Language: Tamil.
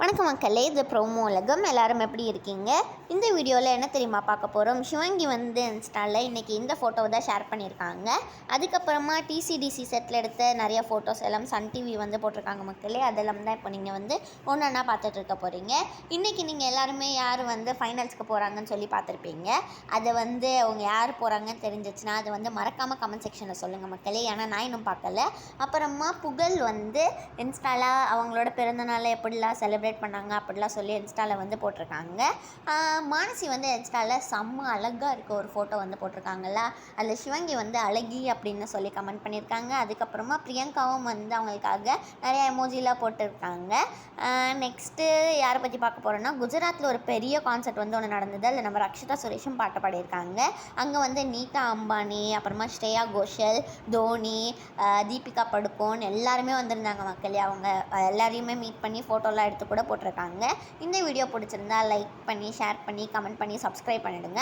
வணக்கம் மக்களே, இது ப்ரோமோ உலகம். எல்லாரும் எப்படி இருக்கீங்க? இந்த வீடியோவில் என்ன தெரியுமா பார்க்க போகிறோம்? சிவங்கி வந்து இன்ஸ்டாவில் இன்றைக்கி இந்த ஃபோட்டோவை தான் ஷேர் பண்ணியிருக்காங்க. அதுக்கப்புறமா டிசிடிசி செட்டில் எடுத்த நிறைய ஃபோட்டோஸ் எல்லாம் சன் டிவி வந்து போட்டிருக்காங்க மக்களே. அதெல்லாம் தான் இப்போ நீங்கள் வந்து ஒன்று ஒன்றா பார்த்துட்டு இருக்க போகிறீங்க. இன்றைக்கி நீங்கள் எல்லாருமே யார் வந்து ஃபைனல்ஸ்க்கு போகிறாங்கன்னு சொல்லி பார்த்துருப்பீங்க. அதை வந்து அவங்க யார் போகிறாங்கன்னு தெரிஞ்சிச்சுன்னா அது வந்து மறக்காமல் கமெண்ட் செக்ஷனில் சொல்லுங்கள் மக்களே. ஏன்னா நான் இன்னும் பார்க்கல. அப்புறமா புகழ் வந்து இன்ஸ்டாவில் அவங்களோட பிறந்தநாளை எப்படிலாம் செலிப்ரேட் பண்ணாங்க அப்படிலாம் சொல்லி இன்ஸ்டாவில் வந்து போட்டிருக்காங்க. மானசி வந்து இன்ஸ்டாவில் செம்ம அழகாக இருக்க ஒரு ஃபோட்டோ வந்து போட்டிருக்காங்களா. அதில் சிவங்கி வந்து அழகி அப்படின்னு சொல்லி கமெண்ட் பண்ணியிருக்காங்க. அதுக்கப்புறமா பிரியங்காவும் வந்து அவங்களுக்காக நிறைய எமோஜிலாம் போட்டிருக்காங்க. நெக்ஸ்ட்டு யாரை பற்றி பார்க்க போகிறோன்னா, குஜராத்தில் ஒரு பெரிய கான்சர்ட் வந்து ஒன்று நடந்தது. அதில் நம்ம ரக்ஷிதா சுரேஷும் பாட்டு பாடியிருக்காங்க. அங்கே வந்து நீதா அம்பானி, அப்புறமா ஸ்ரேயா கோஷல், தோனி, தீபிகா படுகோன் எல்லாருமே வந்திருந்தாங்க மக்களே. அவங்க எல்லாரையுமே மீட் பண்ணி ஃபோட்டோலாம் எடுத்து கூட போட்டிருக்காங்க. இந்த வீடியோ பிடிச்சிருந்தா லைக் பண்ணி, ஷேர் பண்ணி, கமெண்ட் பண்ணி, சப்ஸ்கிரைப் பண்ணிவிடுங்க.